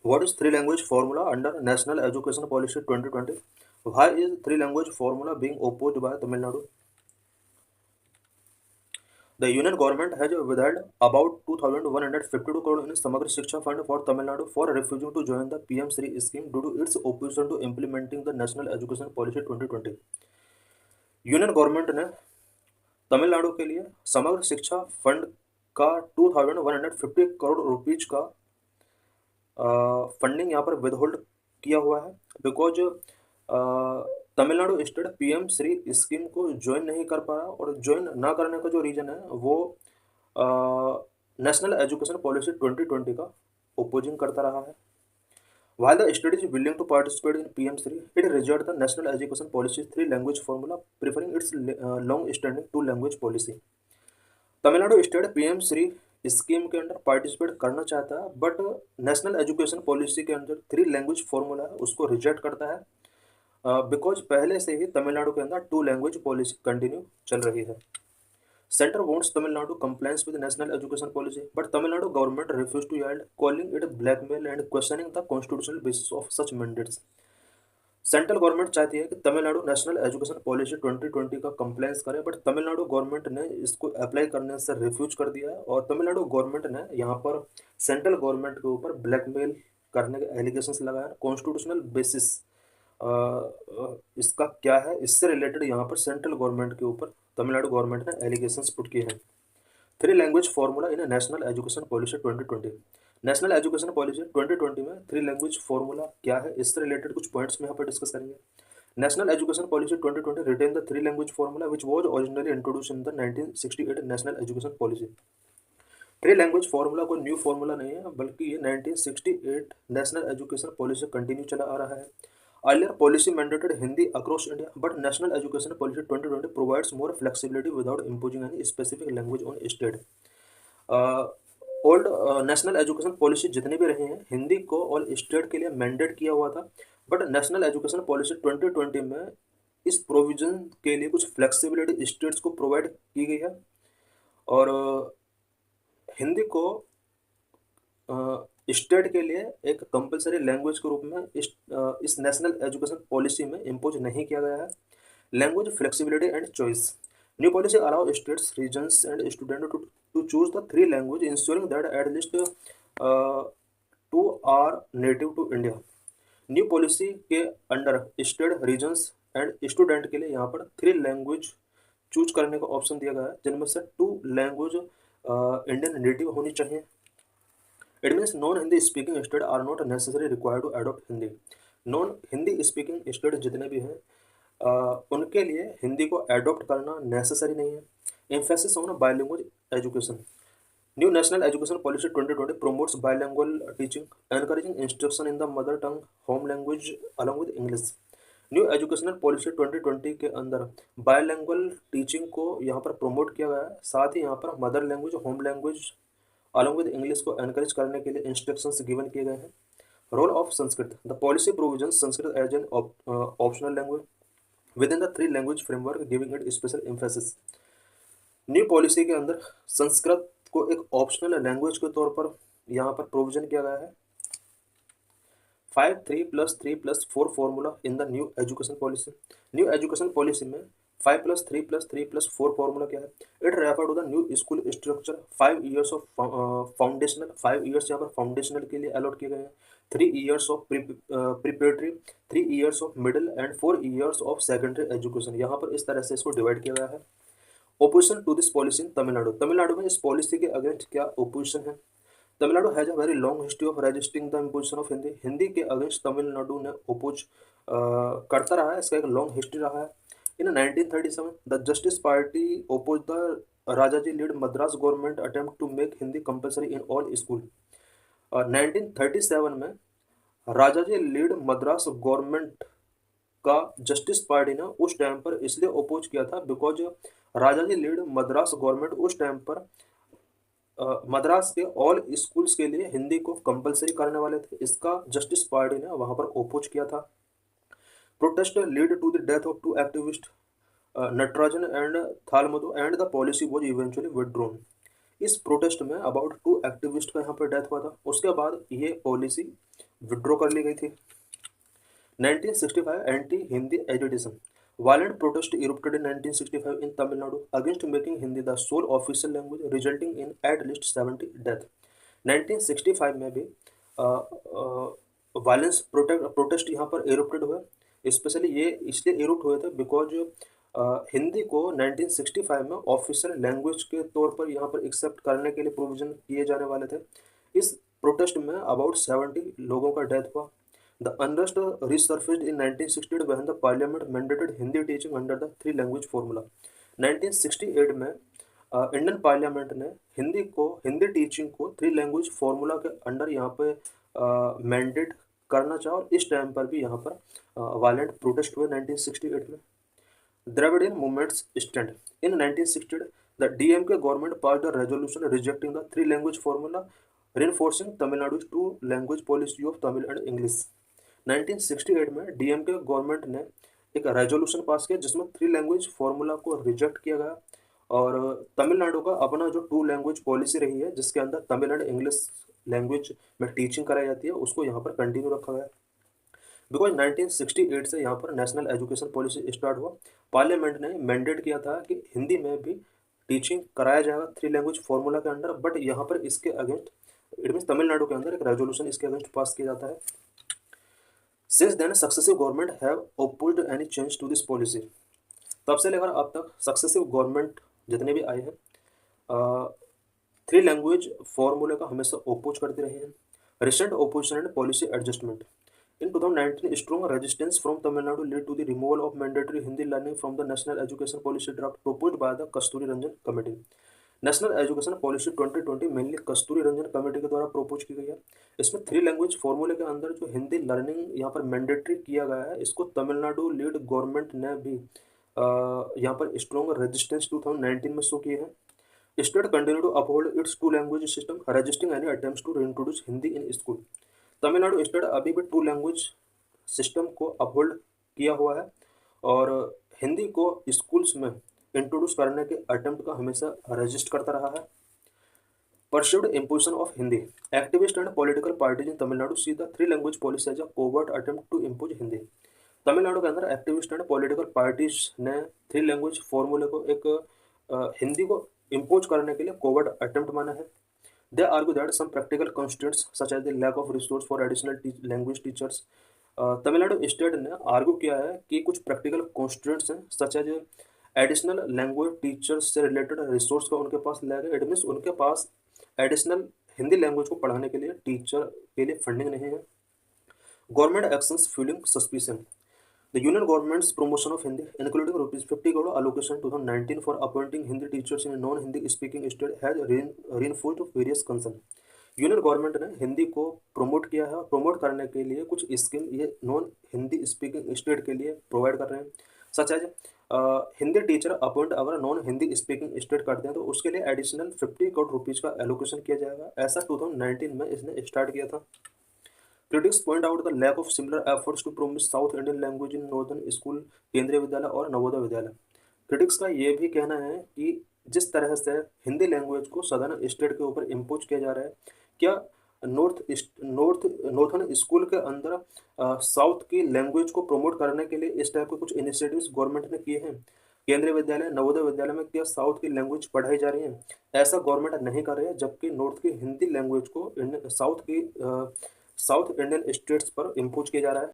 What is three language formula under National Education Policy 2020? Why is three language formula being opposed by Tamil Nadu? The union government has withheld about 2,152 crore in Samagra Shiksha Fund for Tamil Nadu for refusing to join the PM Sri scheme due to its opposition to implementing the National Education Policy 2020. Union government ने तमिलनाडु के लिए समग्र शिक्षा fund का 2,150 crore rupees का funding यहाँ पर withhold किया हुआ है because Tamil Nadu state PM Shri scheme को ज्वाइन नहीं कर पा रहा और ज्वाइन ना करने का जो रीजन है वो नेशनल एजुकेशन पॉलिसी 2020 का ओपोजिंग करता रहा है. While the state is willing to participate in PM3, it rejects the National Education Policy's three-language formula, preferring its long-standing two-language policy. Tamil Nadu state PM Shri scheme के अंदर पार्टिसिपेट करना चाहता है बट नेशनल एजुकेशन पॉलिसी के अंदर थ्री लैंग्वेज फॉर्मूला है उसको reject करता है बिकॉज पहले से ही तमिलनाडु के अंदर टू लैंग्वेज पॉलिसी कंटिन्यू चल रही है. Center wants Tamil Nadu compliance with national education policy, but Tamil Nadu government refused to yield, calling it blackmail and questioning the constitutional basis of such mandates. Central government चाहती है कि Tamil Nadu national education policy 2020 का compliance करे but Tamil Nadu government ने इसको apply करने से refuse कर दिया है और तमिलनाडु गवर्नमेंट ने यहाँ पर सेंट्रल गवर्नमेंट के ऊपर ब्लैकमेल करने के एलिगेशंस लगाए. कॉन्स्टिट्यूशनल बेसिस इसका क्या है इससे रिलेटेड यहाँ पर सेंट्रल गवर्नमेंट के ऊपर तमिलनाडु गवर्नमेंट ने एलिगेशंस पुट किए हैं. Three language formula in national education policy 2020. National education policy 2020 में थ्री लैंग्वेज फॉर्मूला क्या है इससे रिलेटेड कुछ पॉइंट्स में यहाँ पर डिस्कस करेंगे. National education policy 2020 retain the three language formula which was originally introduce in the 1968 national education policy. Three language formula कोई न्यू फॉर्मूला नहीं है बल्कि ये 1968 नेशनल एजुकेशन पॉलिसी कंटिन्यू चला आ रहा है. Earlier policy mandated Hindi across India, but National Education Policy 2020 provides more flexibility without imposing any specific language on state. Old national education policy जितनी भी रही हैं हिंदी को ऑल स्टेट के लिए मैंडेट किया हुआ था बट नेशनल एजुकेशन पॉलिसी 2020 में इस प्रोविजन के लिए कुछ फ्लेक्सिबिलिटी स्टेट्स को प्रोवाइड की गई है और हिंदी को स्टेट के लिए एक कंपलसरी लैंग्वेज के रूप में इस नेशनल एजुकेशन पॉलिसी में इम्पोज नहीं किया गया है. Language flexibility and choice. New policy allow states regions and student to choose the three language ensuring that at least two are native to India. New policy के under state regions and student के लिए यहाँ पर three language choose करने का option दिया गया है जिनमें से टू लैंग्वेज इंडियन नेटिव होनी चाहिए. It means non-Hindi speaking state are not necessarily required to adopt Hindi. Non-Hindi speaking state जितने भी हैं उनके लिए हिंदी को adopt करना necessary नहीं है. Emphasis on bilingual education. New National Education Policy 2020 promotes bilingual teaching, encouraging instruction in the mother tongue, home language along with English. New educational policy 2020 के अंदर बायलैंग्वेज टीचिंग को यहाँ पर प्रमोट किया गया है. साथ ही यहाँ पर mother language home language along with English को एनकरेज करने के लिए इंस्ट्रक्शंस गिवन किए गए हैं. Role of Sanskrit. The policy provision Sanskrit as an optional language within the three language framework giving it special emphasis. New policy के अंदर संस्कृत को एक ऑप्शनल लैंग्वेज के तौर पर यहाँ पर प्रोविजन किया गया है. 5 3+3+4 formula in the new education policy. New education policy में 5+3+3+4 फॉर्मूला क्या है. It refer to the new school structure. 5 years of foundational 5 years यहाँ पर फाउंडेशनल के लिए अलॉट किए गए हैं. 3 years of preparatory 3 years of middle and 4 years of secondary education. यहाँ पर इस तरह से इसको डिवाइड किया गया है. Opposition to this policy in Tamil Nadu. Tamil Nadu में इस पॉलिसी के अगेंस्ट क्या ओपोजिशन है. Tamil Nadu has a very long history of resisting the imposition of Hindi. Hindi के अगेंस्ट तमिलनाडु ने ओपोज करता रहा है. इसका एक लॉन्ग हिस्ट्री रहा है. In 1937, the Justice Party opposed the Rajaji led Madras government attempt to make Hindi compulsory in all school. 1937 में राजाजी लीड मद्रास गवर्नमेंट का जस्टिस पार्टी ने उस टाइम पर इसलिए अपोज किया था because Rajaji lead Madras government उस टाइम पर मद्रास के ऑल स्कूल्स के लिए हिंदी को कंपलसरी करने वाले थे. इसका जस्टिस पार्टी ने वहाँ पर अपोज किया था. Protest led to the death of two activists, Natarajan and Thalmadu, and the policy was eventually withdrawn. इस प्रोटेस्ट में अबाउट 2 एक्टिविस्ट का यहाँ पर डेथ हुआ था. उसके बाद ये पॉलिसी विड्रॉ कर ली गई थी। 1965 anti Hindi agitation, violent protest erupted in 1965 in Tamil Nadu against making Hindi the sole official language, resulting in at least 70 death। 1965 में भी वायलेंस प्रोटेस्ट यहाँ पर एरुप्टेड हुए। स्पेशली ये इसलिए एरुप्ट हुए थे बिकॉज हिंदी को 1965 में ऑफिशियल लैंग्वेज के तौर पर यहाँ पर एक्सेप्ट करने के लिए प्रोविजन किए जाने वाले थे। इस प्रोटेस्ट में अबाउट 70 लोगों का डेथ हुआ। The unrest resurfaced in 1968 when the parliament mandated Hindi teaching under the three language formula। 1968 में इंडियन पार्लियामेंट ने हिंदी टीचिंग को थ्री लैंग्वेज फार्मूला के अंडर यहाँ पे मैंडेट करना चाहा, और इस टाइम पर भी यहाँ पर वायलेंट प्रोटेस्ट हुए 1968 में। Dravidian movements stand in 1968 the DMK government passed a resolution rejecting the three language formula, reinforcing Tamil Nadu's two language policy of Tamil and English। 1968 में DMK गवर्नमेंट ने एक रेजोल्यूशन पास किया जिसमें three language formula को reject किया गया, और तमिलनाडु का अपना जो टू लैंग्वेज पॉलिसी रही है जिसके अंदर तमिल एंड इंग्लिश लैंग्वेज में टीचिंग कराई जाती है उसको यहाँ पर कंटिन्यू रखा गया। बिकॉज 1968 से यहाँ पर नेशनल एजुकेशन पॉलिसी स्टार्ट हुआ। पार्लियामेंट ने मैंडेट किया था कि हिंदी में भी टीचिंग कराया जाएगा थ्री लैंग्वेज फार्मूला के अंडर, बट यहाँ पर इसके अगेंस्ट इट मीन्स तमिलनाडु के अंदर एक रेजोल्यूशन इसके अगेंस्ट पास किया जाता है। Since then successive government have opposed any change to this policy, तब से लेकर अब तक सक्सेसिव गवर्नमेंट जितने भी आए हैं थ्री लैंग्वेज फॉर्मूले का हमेशा ओपोज करते रहे हैं। Recent opposition and policy adjustment in 2019 strong resistance from Tamil Nadu lead to the removal of mandatory Hindi learning from the national education policy draft proposed by the Kasturi Rangan committee. National education policy 2020 mainly Kasturi Rangan committee के द्वारा propose की गई है। इसमें three language फॉर्मूले के अंदर जो हिंदी लर्निंग यहाँ पर मैंडेटरी किया गया है, इसको तमिलनाडु लीड गवर्नमेंट ने भी यहाँ पर स्ट्रॉन्ग रेजिस्टेंस 2019 में शो किए हैं। State continue to uphold its two language system, resisting any attempts to introduce Hindi in school. Tamil Nadu state अभी भी टू लैंग्वेज सिस्टम को अपहोल्ड किया हुआ है और हिंदी को स्कूल्स में इंट्रोड्यूस करने के अटेम्प्ट का हमेशा रजिस्ट करता रहा है। Pursued imposition of Hindi, activist and political parties in Tamil Nadu see the three language policy as a covert attempt to impose Hindi. Tamil Nadu के अंदर एक्टिविस्ट एंड पॉलिटिकल पार्टीज ने थ्री लैंग्वेज फॉर्मूले को एक हिंदी को इम्पोज करने के लिए कोवर्ट अटेम्प्ट माना है। They argue that some practical constraints such as the lack of resource for additional language teachers. Tamil Nadu state ने आर्ग्यू किया है कि कुछ प्रैक्टिकल कंस्ट्रेंट्स हैं such as additional language teachers से रिलेटेड रिसोर्स का उनके पास लैक है। इट मीन्स उनके पास एडिशनल हिंदी लैंग्वेज को पढ़ाने के लिए टीचर के लिए फंडिंग नहीं है। Government actions fuelling suspicion, the union governments promotion of Hindi including ₹50 crore allocation 2019 for appointing Hindi teachers in non Hindi speaking state has reinforced various concern. Union government ने हिंदी को प्रमोट किया है और प्रमोट करने के लिए कुछ स्कीम ये नॉन हिंदी स्पीकिंग स्टेट के लिए प्रोवाइड कर रहे हैं। Such as Hindi teacher appoint अगर नॉन हिंदी स्पीकिंग स्टेट करते हैं तो उसके लिए एडिशनल ₹50 करोड़ का एलोकेशन किया जाएगा। ऐसा 2019 में इसने स्टार्ट किया था। Critics point out the lack of similar efforts to promote south Indian language in northern school, Kendriya Vidyalaya और नवोदय विद्यालय। क्रिटिक्स का ये भी कहना है कि जिस तरह से हिंदी लैंग्वेज को सदर्न स्टेट के ऊपर इम्पोज किया जा रहा है, क्या नॉर्थन स्कूल के अंदर साउथ की लैंग्वेज को प्रमोट करने के लिए इस टाइप के कुछ इनिशिएटिव्स गवर्नमेंट ने किए हैं? केंद्रीय विद्यालय नवोदय विद्यालय में क्या साउथ की लैंग्वेज पढ़ाई जा रही है? ऐसा गवर्नमेंट नहीं कर रही है, जबकि नॉर्थ की हिंदी लैंग्वेज को साउथ इंडियन स्टेट्स पर इम्पोज किया जा रहा है।